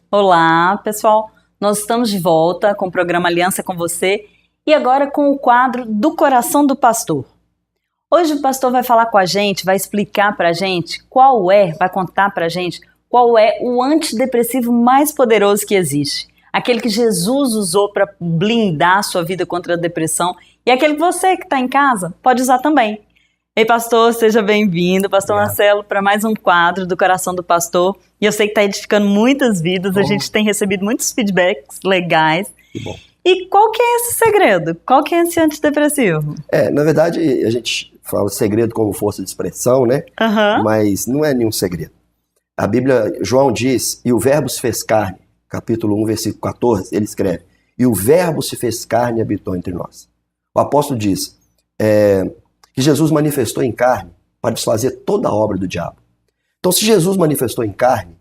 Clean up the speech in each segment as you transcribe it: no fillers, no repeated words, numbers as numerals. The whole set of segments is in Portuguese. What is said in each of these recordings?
Olá, pessoal. Nós estamos de volta com o programa Aliança com Você e agora com o quadro do Coração do Pastor. Hoje o pastor vai falar com a gente, vai explicar pra gente vai contar pra gente qual é o antidepressivo mais poderoso que existe. Aquele que Jesus usou para blindar a sua vida contra a depressão e aquele que você que está em casa pode usar também. Ei, pastor, seja bem-vindo, pastor Marcelo, para mais um quadro do Coração do Pastor. E eu sei que está edificando muitas vidas, a gente tem recebido muitos feedbacks legais. Que bom. E qual que é esse segredo? Qual que é esse antidepressivo? Na verdade, a gente fala segredo como força de expressão, né? Mas não é nenhum segredo. A Bíblia, João diz, e o verbo se fez carne, capítulo 1, versículo 14, ele escreve, e o verbo se fez carne e habitou entre nós. O apóstolo diz, que Jesus manifestou em carne para desfazer toda a obra do diabo. Então, se Jesus manifestou em carne,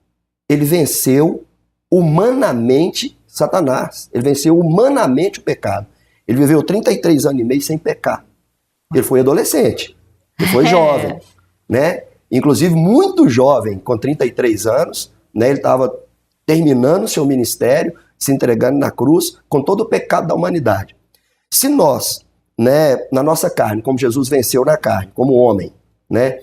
ele venceu humanamente Satanás. Ele venceu humanamente o pecado. Ele viveu 33 anos e meio sem pecar. Ele foi adolescente, ele foi jovem, né? Inclusive muito jovem, com 33 anos, né? Ele estava terminando seu ministério, se entregando na cruz, com todo o pecado da humanidade. Se nós, né, na nossa carne, como Jesus venceu na carne, como homem, né,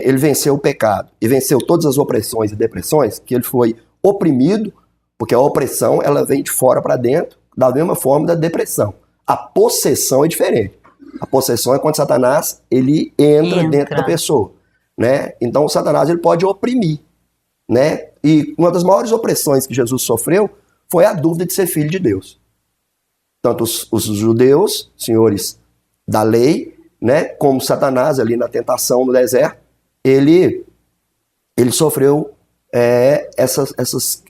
ele venceu o pecado e venceu todas as opressões e depressões, que ele foi oprimido, porque a opressão ela vem de fora para dentro, da mesma forma da depressão. A possessão é diferente. A possessão é quando Satanás ele entra dentro da pessoa, né? Então o Satanás ele pode oprimir, né? E uma das maiores opressões que Jesus sofreu foi a dúvida de ser filho de Deus. Tanto os judeus, senhores da lei, né, como Satanás ali na tentação no deserto, ele sofreu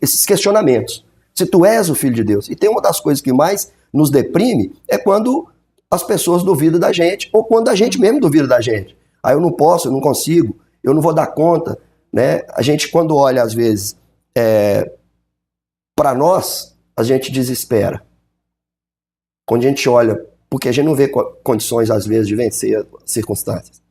esses questionamentos. Se tu és o filho de Deus. E tem uma das coisas que mais nos deprime é quando as pessoas duvidam da gente, ou quando a gente mesmo duvida da gente. Eu não posso, eu não consigo, eu não vou dar conta, né? A gente quando olha às vezes para nós, a gente desespera. Quando a gente olha, porque a gente não vê condições, às vezes, de vencer as circunstâncias.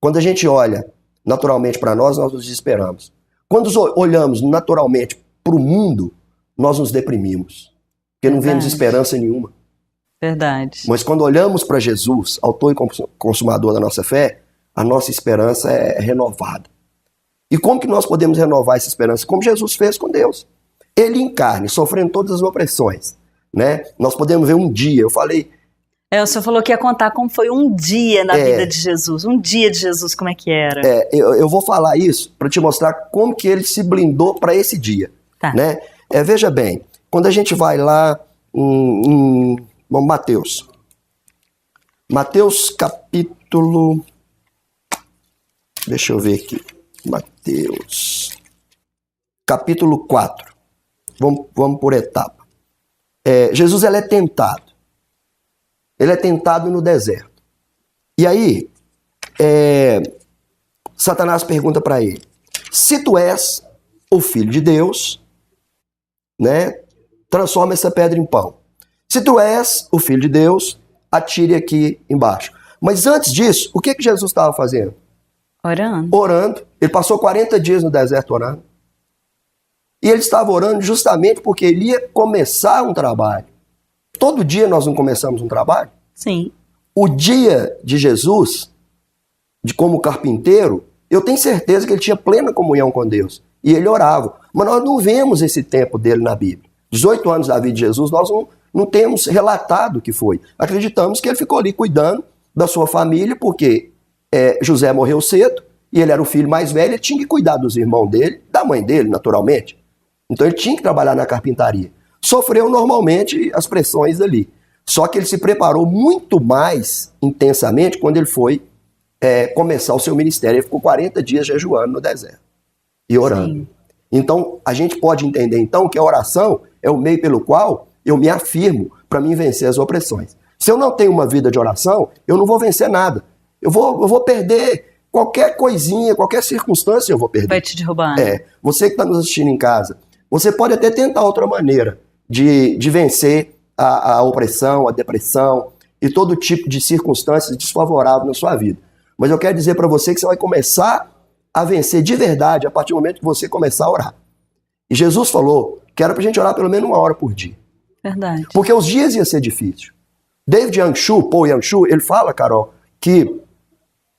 Quando a gente olha naturalmente para nós nos desesperamos. Quando olhamos naturalmente para o mundo, nós nos deprimimos. Porque não vemos esperança nenhuma. Verdade. Mas quando olhamos para Jesus, autor e consumador da nossa fé, a nossa esperança é renovada. E como que nós podemos renovar essa esperança? Como Jesus fez com Deus. Ele em carne, sofrendo todas as opressões. Né? Nós podemos ver um dia, eu falei... o senhor falou que ia contar como foi um dia na vida de Jesus, um dia de Jesus, como é que era? Eu vou falar isso para te mostrar como que ele se blindou para esse dia. Tá. Né? Veja bem, quando a gente vai lá em Mateus capítulo... Deixa eu ver aqui. Mateus capítulo 4. Vamos por etapa. Jesus ele é tentado. Ele é tentado no deserto. E aí, Satanás pergunta para ele, se tu és o filho de Deus, né, transforma essa pedra em pão. Se tu és o filho de Deus, atire aqui embaixo. Mas antes disso, o que Jesus estava fazendo? Orando. Ele passou 40 dias no deserto orando. E ele estava orando justamente porque ele ia começar um trabalho. Todo dia nós não começamos um trabalho? Sim. O dia de Jesus, como carpinteiro, eu tenho certeza que ele tinha plena comunhão com Deus. E ele orava. Mas nós não vemos esse tempo dele na Bíblia. 18 anos da vida de Jesus, nós não temos relatado o que foi. Acreditamos que ele ficou ali cuidando da sua família, porque José morreu cedo, e ele era o filho mais velho, ele tinha que cuidar dos irmãos dele, da mãe dele, naturalmente. Então ele tinha que trabalhar na carpintaria. Sofreu normalmente as pressões ali. Só que ele se preparou muito mais intensamente quando ele foi começar o seu ministério. Ele ficou 40 dias jejuando no deserto e orando. Sim. Então a gente pode entender então que a oração é o meio pelo qual eu me afirmo para mim vencer as opressões. Se eu não tenho uma vida de oração, eu não vou vencer nada. Eu vou perder qualquer coisinha, qualquer circunstância eu vou perder. Vai te derrubar. Né? Você que está nos assistindo em casa, você pode até tentar outra maneira de vencer a opressão, a depressão e todo tipo de circunstâncias desfavoráveis na sua vida. Mas eu quero dizer para você que você vai começar a vencer de verdade a partir do momento que você começar a orar. E Jesus falou que era pra gente orar pelo menos 1 hora por dia. Verdade. Porque os dias iam ser difíceis. David Paul Yang-Shu, ele fala, Carol, que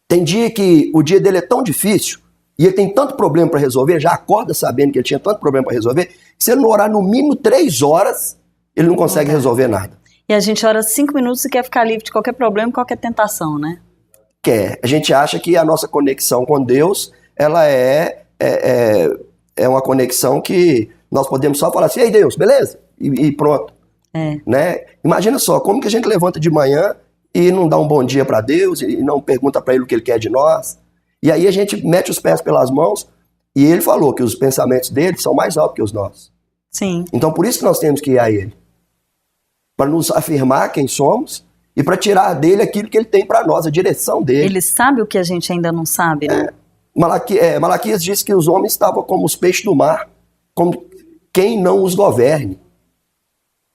tem dia que o dia dele é tão difícil e ele tem tanto problema para resolver, já acorda sabendo que ele tinha tanto problema para resolver, que se ele não orar no mínimo 3 horas, ele não consegue resolver nada. E a gente ora 5 minutos e quer ficar livre de qualquer problema, qualquer tentação, né? A gente acha que a nossa conexão com Deus, ela é uma conexão que nós podemos só falar assim, ei Deus, beleza? E pronto. Né? Imagina só, como que a gente levanta de manhã e não dá um bom dia para Deus, e não pergunta para Ele o que Ele quer de nós. E aí a gente mete os pés pelas mãos, e Ele falou que os pensamentos dele são mais altos que os nossos. Sim. Então por isso que nós temos que ir a Ele. Para nos afirmar quem somos, e para tirar dele aquilo que ele tem para nós, a direção dele. Ele sabe o que a gente ainda não sabe, né? Malaquias diz que os homens estavam como os peixes do mar, como quem não os governe.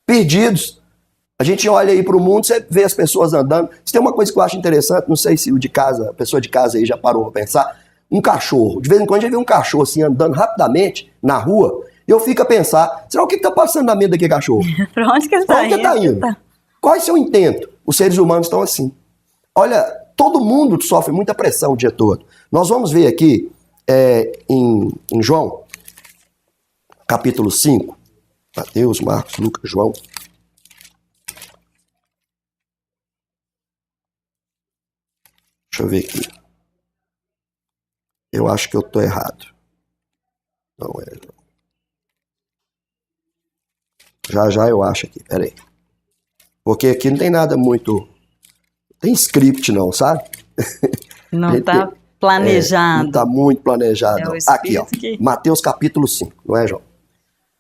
Perdidos. A gente olha aí para o mundo, você vê as pessoas andando. Isso tem uma coisa que eu acho interessante, não sei se o de casa, a pessoa de casa aí já parou para pensar. Um cachorro. De vez em quando a gente vê um cachorro assim andando rapidamente na rua, e eu fico a pensar, será o que está passando na mente daquele cachorro? Para onde que ele está indo? Qual é o seu intento? Os seres humanos estão assim. Olha, todo mundo sofre muita pressão o dia todo. Nós vamos ver aqui em João, capítulo 5. Mateus, Marcos, Lucas, João. Deixa eu ver aqui. Eu acho que eu estou errado. Não é. Já eu acho aqui. Pera aí. Porque aqui não tem nada muito... Não tem script não, sabe? Não está planejado. Não está muito planejado. Aqui, ó. Mateus capítulo 5, não é, João?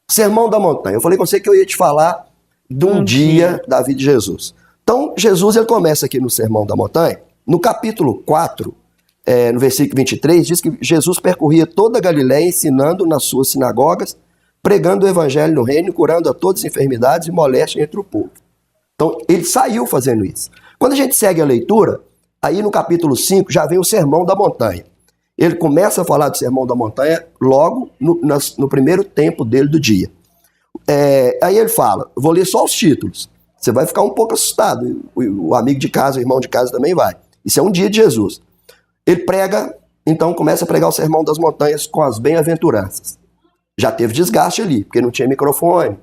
Sermão da Montanha. Eu falei com você que eu ia te falar de um dia da vida de Jesus. Então, Jesus, ele começa aqui no Sermão da Montanha. No capítulo 4, no versículo 23, diz que Jesus percorria toda a Galiléia, ensinando nas suas sinagogas, pregando o evangelho no reino, curando a todas as enfermidades e moléstias entre o povo. Então, ele saiu fazendo isso. Quando a gente segue a leitura, aí no capítulo 5 já vem o Sermão da Montanha. Ele começa a falar do Sermão da Montanha logo no primeiro tempo dele do dia. Aí ele fala, vou ler só os títulos. Você vai ficar um pouco assustado. O amigo de casa, o irmão de casa também vai. Isso é um dia de Jesus. Ele prega, então começa a pregar o Sermão das Montanhas com as bem-aventuranças. Já teve desgaste ali, porque não tinha microfone.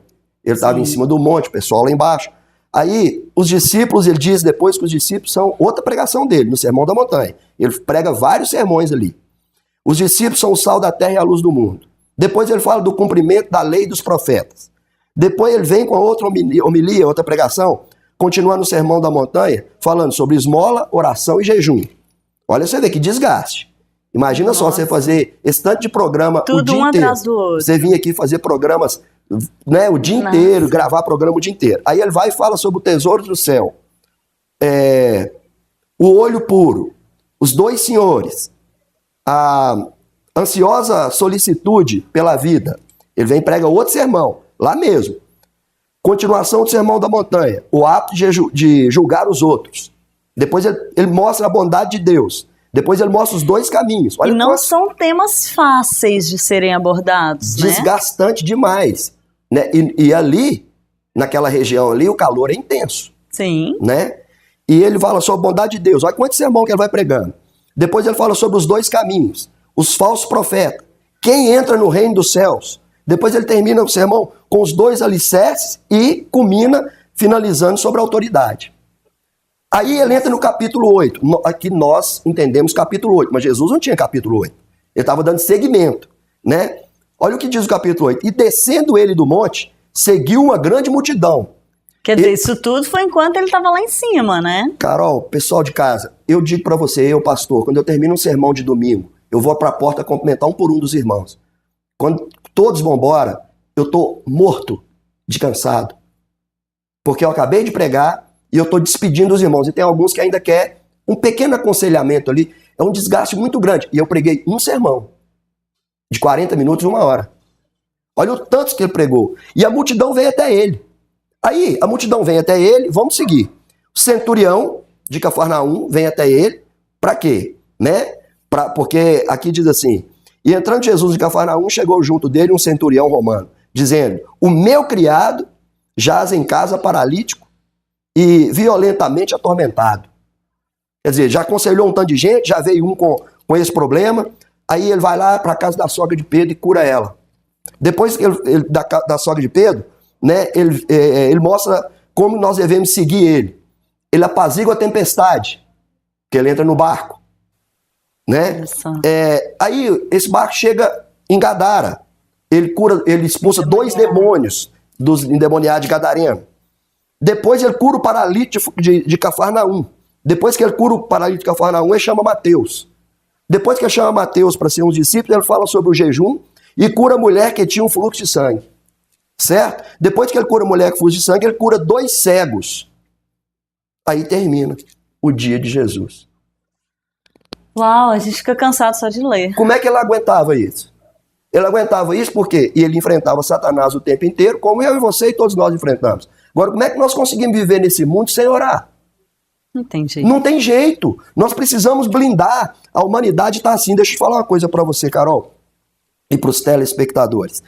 Ele estava em cima do monte, o pessoal lá embaixo. Aí, os discípulos, ele diz depois que os discípulos são outra pregação dele, no Sermão da Montanha. Ele prega vários sermões ali. Os discípulos são o sal da terra e a luz do mundo. Depois ele fala do cumprimento da lei dos profetas. Depois ele vem com outra homilia, outra pregação, continuando o Sermão da Montanha, falando sobre esmola, oração e jejum. Olha, você vê que desgaste. Imagina só você fazer esse tanto de programa o dia inteiro. Atrás do outro. Você vir aqui fazer programas, né, o dia inteiro, gravar programa o dia inteiro. Aí ele vai e fala sobre o tesouro do céu, o olho puro, os dois senhores, a ansiosa solicitude pela vida. Ele vem e prega outro sermão, lá mesmo. Continuação do Sermão da Montanha, o hábito de julgar os outros. Depois ele mostra a bondade de Deus. Depois ele mostra os dois caminhos. Olha, e não são temas fáceis de serem abordados, desgastante demais. Né? E ali, naquela região ali, o calor é intenso. Sim. Né? E ele fala sobre a bondade de Deus. Olha quanto sermão que ele vai pregando. Depois ele fala sobre os dois caminhos. Os falsos profetas. Quem entra no reino dos céus. Depois ele termina o sermão com os dois alicerces e culmina finalizando sobre a autoridade. Aí ele entra no capítulo 8. Aqui nós entendemos capítulo 8, mas Jesus não tinha capítulo 8. Ele estava dando seguimento, né? Olha o que diz o capítulo 8. E descendo ele do monte, seguiu uma grande multidão. Quer dizer, isso tudo foi enquanto ele estava lá em cima, né? Carol, pessoal de casa, eu digo para você, eu pastor, quando eu termino um sermão de domingo, eu vou para a porta cumprimentar um por um dos irmãos. Quando todos vão embora, eu estou morto de cansado. Porque eu acabei de pregar e eu estou despedindo os irmãos. E tem alguns que ainda querem um pequeno aconselhamento ali. É um desgaste muito grande. E eu preguei um sermão de 40 minutos, 1 hora. Olha o tanto que ele pregou. E a multidão veio até ele. Aí, a multidão vem até ele, vamos seguir. O centurião de Cafarnaum vem até ele. Para quê? Né? Porque aqui diz assim, e entrando Jesus de Cafarnaum, chegou junto dele um centurião romano, dizendo: o meu criado jaz em casa paralítico e violentamente atormentado. Quer dizer, já aconselhou um tanto de gente, já veio um com esse problema, aí ele vai lá para a casa da sogra de Pedro e cura ela. Depois da sogra de Pedro, né, ele mostra como nós devemos seguir ele. Ele apazigua a tempestade, que ele entra no barco. Né? Aí esse barco chega em Gadara. Ele expulsa 2 demônios dos endemoniados de Gadareno. Depois ele cura o paralítico de Cafarnaum. Depois que ele cura o paralítico de Cafarnaum, ele chama Mateus. Depois que ele chama Mateus para ser um discípulo, ele fala sobre o jejum e cura a mulher que tinha um fluxo de sangue. Certo? Depois que ele cura a mulher com fluxo de sangue, ele cura 2 cegos. Aí termina o dia de Jesus. Uau, a gente fica cansado só de ler. Como é que ele aguentava isso? Ele aguentava isso porque ele enfrentava Satanás o tempo inteiro, como eu e você e todos nós enfrentamos. Agora, como é que nós conseguimos viver nesse mundo sem orar? Não tem jeito. Não tem jeito. Nós precisamos blindar. A humanidade está assim. Deixa eu falar uma coisa para você, Carol, e para os telespectadores.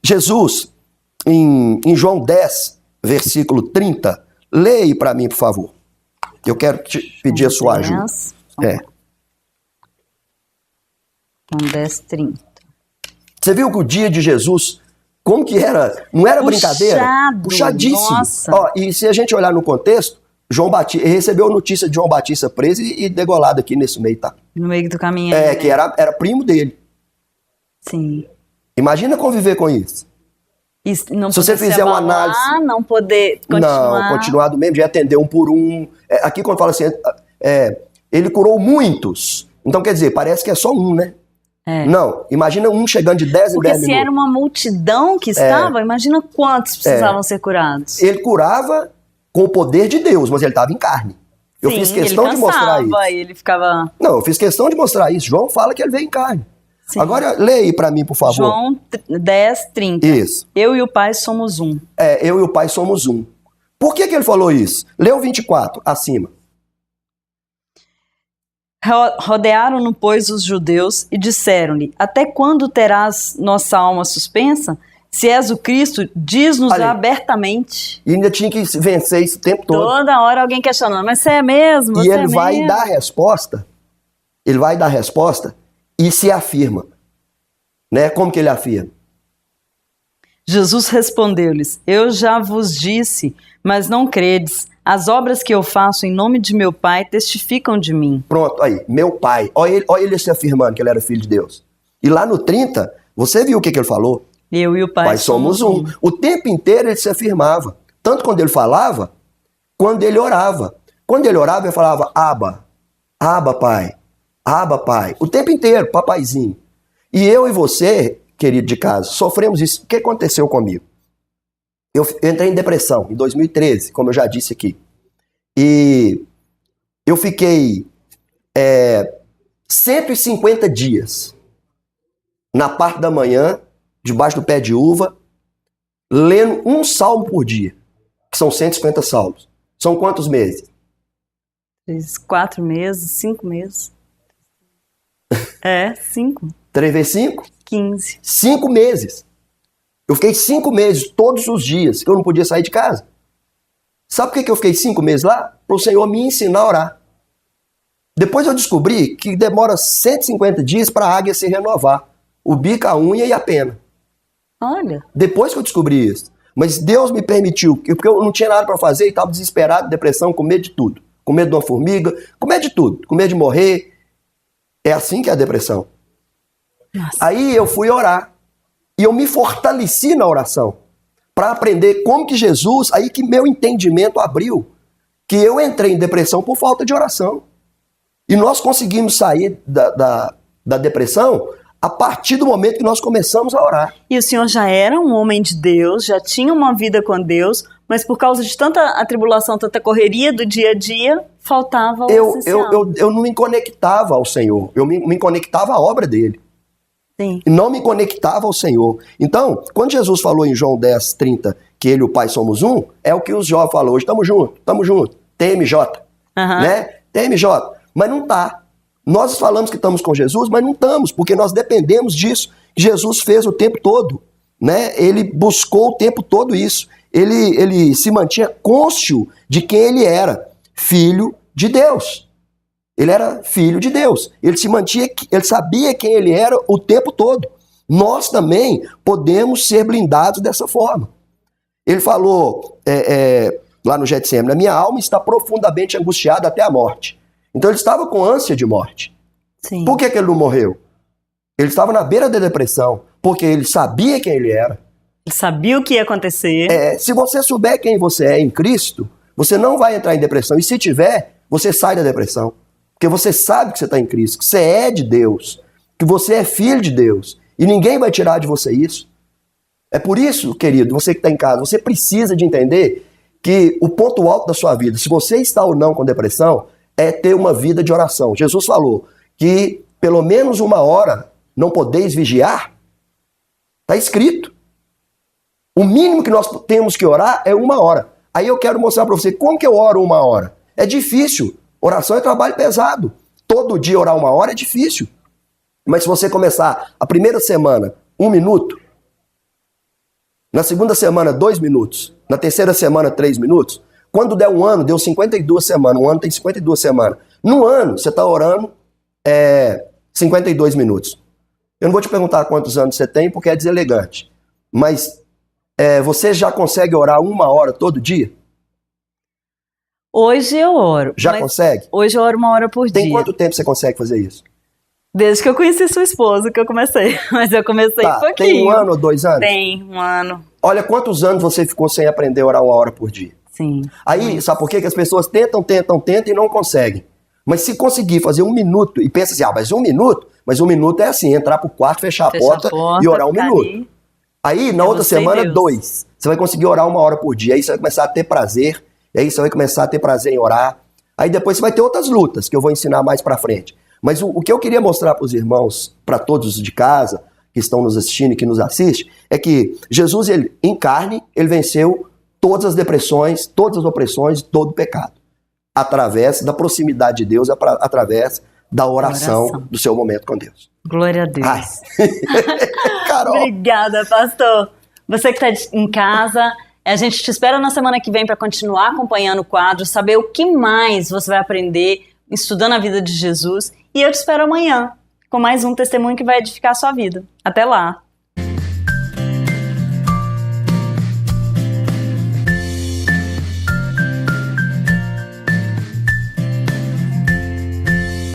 Jesus, em João 10, versículo 30, leia aí para mim, por favor. Eu quero te pedir a sua ajuda. João 10, 30. Você viu que o dia de Jesus, como que era? Não era brincadeira? Puxadíssimo. Nossa. Ó, e se a gente olhar no contexto, João Batista recebeu notícia de João Batista preso e degolado aqui nesse meio, tá? No meio do caminho. Que era primo dele. Sim. Imagina conviver com isso. Não se você fizer uma análise... Não poder continuar... Não, continuar do mesmo, de atender um por um. Aqui quando fala assim, ele curou muitos. Então quer dizer, parece que é só um, né? Não, imagina um chegando de 10 em 10 minutos. Porque se era uma multidão que estava, imagina quantos precisavam ser curados. Ele curava com o poder de Deus, mas ele estava em carne. Eu fiz questão de mostrar isso. Ele ficava... Não, eu fiz questão de mostrar isso. João fala que ele veio em carne. Sim. Agora, leia aí pra mim, por favor. João 10, 30. Isso. Eu e o Pai somos um. Eu e o Pai somos um. Por que ele falou isso? Lê o 24, acima. Rodearam-no, pois, os judeus e disseram-lhe: até quando terás nossa alma suspensa? Se és o Cristo, diz-nos abertamente. E ainda tinha que vencer isso o tempo todo. Toda hora alguém questionando, mas você é mesmo? E ele vai dar a resposta. Ele vai dar a resposta e se afirma. Né? Como que ele afirma? Jesus respondeu-lhes: eu já vos disse, mas não credes. As obras que eu faço em nome de meu Pai testificam de mim. Pronto, aí, meu Pai. Olha ele se afirmando que ele era filho de Deus. E lá no 30, você viu o que ele falou? Eu e o Pai somos um. O tempo inteiro ele se afirmava. Tanto quando ele falava, quando ele orava. Quando ele orava, ele falava: Abba, Abba, Pai. Abba, Pai. O tempo inteiro, papaizinho. E eu e você, querido de casa, sofremos isso. O que aconteceu comigo? Eu entrei em depressão em 2013, como eu já disse aqui. E eu fiquei 150 dias na parte da manhã, debaixo do pé de uva, lendo um salmo por dia, que são 150 salmos. São quantos meses? 4 meses, 5 meses. 5. 3 vezes 5? 15. 5 meses. Eu fiquei 5 meses, todos os dias, que eu não podia sair de casa. Sabe por que eu fiquei 5 meses lá? Para o Senhor me ensinar a orar. Depois eu descobri que demora 150 dias para a águia se renovar. O bico, a unha e a pena. Olha. Depois que eu descobri isso. Mas Deus me permitiu, porque eu não tinha nada para fazer e estava desesperado, depressão, com medo de tudo. Com medo de uma formiga, com medo de tudo. Com medo de morrer. É assim que é a depressão. Nossa. Aí eu fui orar. E eu me fortaleci na oração para aprender como que Jesus, aí que meu entendimento abriu, que eu entrei em depressão por falta de oração. E nós conseguimos sair da depressão a partir do momento que nós começamos a orar. E o senhor já era um homem de Deus, já tinha uma vida com Deus, mas por causa de tanta atribulação, tanta correria do dia a dia, faltava o essencial. Eu não me conectava ao Senhor, eu me conectava à obra dele. Sim. E não me conectava ao Senhor. Então, quando Jesus falou em João 10, 30, que ele e o Pai somos um, é o que os jovens falam hoje, tamo junto, TMJ, né? TMJ, mas não tá. Nós falamos que estamos com Jesus, mas não estamos, porque nós dependemos disso que Jesus fez o tempo todo. né? Ele buscou o tempo todo isso. Ele se mantinha cônscio de quem ele era, filho de Deus. Ele era filho de Deus. Ele sabia quem ele era o tempo todo. Nós também podemos ser blindados dessa forma. Ele falou lá no Getsemane, a minha alma está profundamente angustiada até a morte. Então ele estava com ânsia de morte. Sim. Por que ele não morreu? Ele estava na beira da depressão, porque ele sabia quem ele era. Ele sabia o que ia acontecer. Se você souber quem você é em Cristo, você não vai entrar em depressão. E se tiver, você sai da depressão. Porque você sabe que você está em Cristo, que você é de Deus, que você é filho de Deus. E ninguém vai tirar de você isso. É por isso, querido, você que está em casa, você precisa de entender que o ponto alto da sua vida, se você está ou não com depressão, é ter uma vida de oração. Jesus falou que pelo menos 1 hora não podeis vigiar. Está escrito. O mínimo que nós temos que orar é 1 hora. Aí eu quero mostrar para você como que eu oro 1 hora. É difícil. Oração é trabalho pesado. Todo dia orar 1 hora é difícil. Mas se você começar a primeira semana 1 minuto, na segunda semana 2 minutos, na terceira semana 3 minutos, quando der 1 ano, deu 52 semanas. 1 ano tem 52 semanas. No ano, você está orando 52 minutos. Eu não vou te perguntar quantos anos você tem, porque é deselegante. Mas você já consegue orar 1 hora todo dia? Hoje eu oro. Já consegue? Hoje eu oro 1 hora por dia. Tem quanto tempo você consegue fazer isso? Desde que eu conheci sua esposa que eu comecei. Mas eu comecei pouquinho. Tem 1 ano ou 2 anos? Tem 1 ano. Olha quantos anos você ficou sem aprender a orar 1 hora por dia. Sim. Aí, sabe por quê? Que as pessoas tentam e não conseguem. Mas se conseguir fazer 1 minuto, e pensa assim, mas 1 minuto? Mas 1 minuto é assim, entrar pro quarto, fechar a porta e orar 1 minuto. Aí, na outra semana, 2. Você vai conseguir orar 1 hora por dia. Aí você vai começar a ter prazer. E aí você vai começar a ter prazer em orar. Aí depois você vai ter outras lutas, que eu vou ensinar mais pra frente. Mas o que eu queria mostrar para os irmãos, para todos de casa, que estão nos assistindo e que nos assistem, é que Jesus, em carne, ele venceu todas as depressões, todas as opressões, todo o pecado. Através da proximidade de Deus, através da oração do seu momento com Deus. Glória a Deus. Carol. Obrigada, pastor. Você que está em casa, a gente te espera na semana que vem para continuar acompanhando o quadro, saber o que mais você vai aprender estudando a vida de Jesus. E eu te espero amanhã com mais um testemunho que vai edificar a sua vida. Até lá!